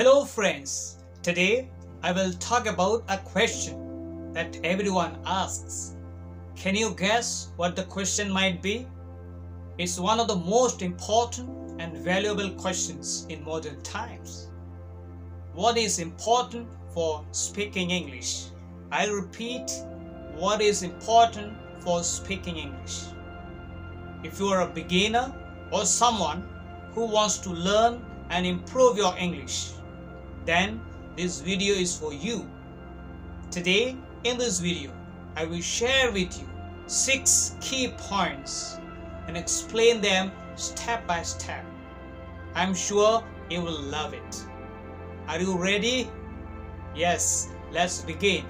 Hello friends, today I will talk about a question that everyone asks. Can you guess what the question might be? It's one of the most important and valuable questions in modern times. What is important for speaking English? I'll repeat, what is important for speaking English? If you are a beginner or someone who wants to learn and improve your English, then this video is for you. Today in this video, I will share with you 6 key points and explain them step by step. I'm sure you will love it. Are you ready? Yes, let's begin.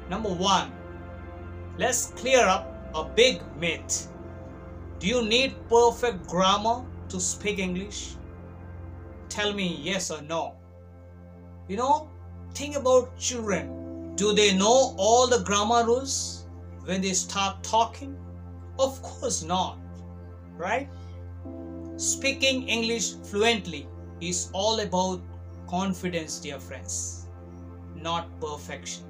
Number 1, let's clear up a big myth. Do you need perfect grammar to speak English? Tell me yes or no. Think about children. Do they know all the grammar rules when they start talking? Of course not, right? Speaking English fluently is all about confidence, dear friends, not perfection.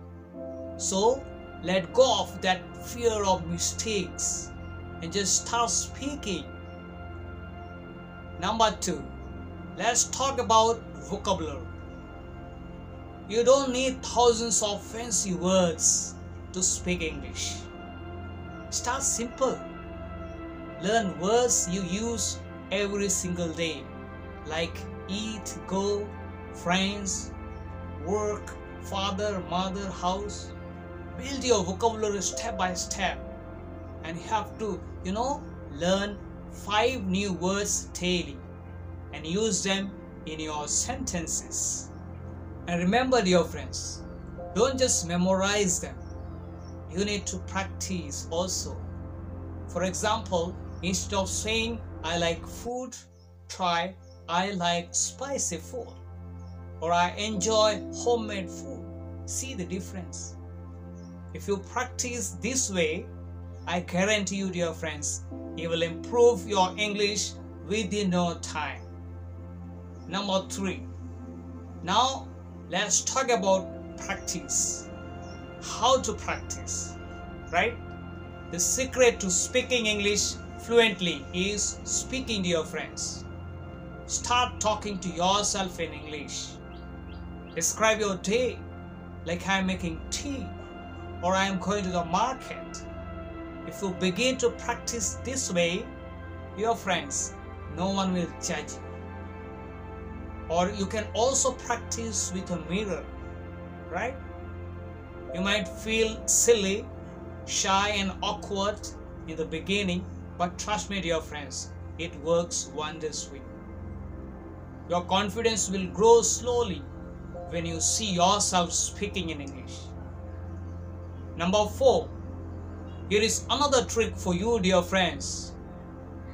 So let go of that fear of mistakes and just start speaking. Number 2, let's talk about vocabulary. You don't need thousands of fancy words to speak English. Start simple. Learn words you use every single day, like eat, go, friends, work, father, mother, house. Build your vocabulary step by step, and you have to, learn 5 new words daily and use them in your sentences. And remember, dear friends, don't just memorize them. You need to practice also. For example, instead of saying I like food, try I like spicy food, or I enjoy homemade food. See the difference? If you practice this way, I guarantee you, dear friends, you will improve your English within no time. Number 3. Now let's talk about practice. How to practice, right? The secret to speaking English fluently is speaking to your friends. Start talking to yourself in English. Describe your day like I'm making tea or I'm going to the market. If you begin to practice this way, your friends, no one will judge you. Or you can also practice with a mirror, right? You might feel silly, shy and awkward in the beginning, but trust me, dear friends, it works wonders for you. Your confidence will grow slowly when you see yourself speaking in English. Number 4, here is another trick for you, dear friends.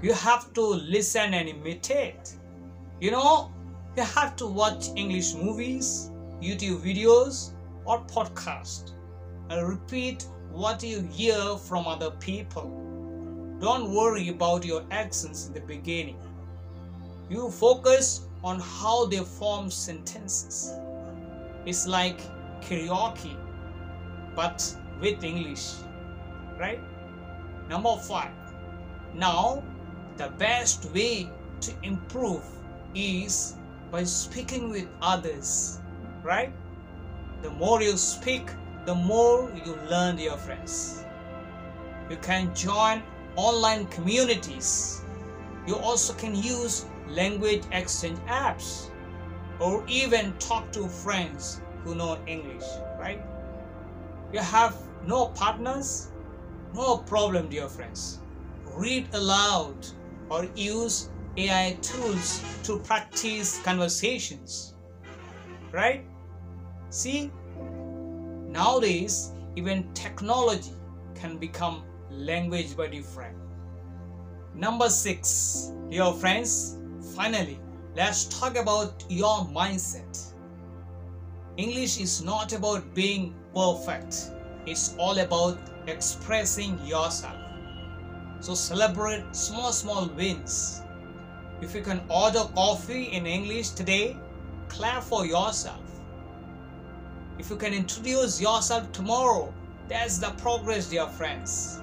You have to listen and imitate. You have to watch English movies, YouTube videos, or podcasts and repeat what you hear from other people. Don't worry about your accents in the beginning. You focus on how they form sentences. It's like karaoke, but with English, right? Number 5. Now, the best way to improve is by speaking with others, right? The more you speak, the more you learn, dear friends. You can join online communities. You also can use language exchange apps or even talk to friends who know English, right? You have no partners? No problem, dear friends. Read aloud or use AI tools to practice conversations, right? See, nowadays even technology can become language buddy friend. Number 6, dear friends, finally, let's talk about your mindset. English is not about being perfect. It's all about expressing yourself. So celebrate small wins. If you can order coffee in English today, clap for yourself. If you can introduce yourself tomorrow, that's the progress, dear friends.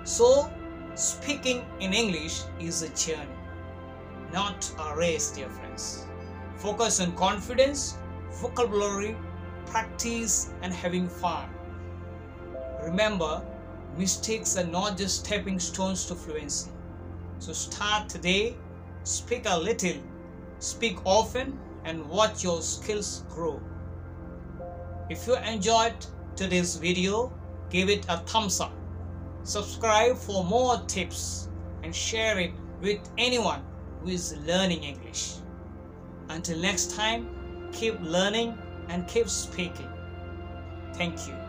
So, speaking in English is a journey, not a race, dear friends. Focus on confidence, vocabulary, practice, and having fun. Remember, mistakes are not just stepping stones to fluency. So start today, speak a little, speak often, and watch your skills grow. If you enjoyed today's video, give it a thumbs up. Subscribe for more tips and share it with anyone who is learning English. Until next time, keep learning and keep speaking. Thank you.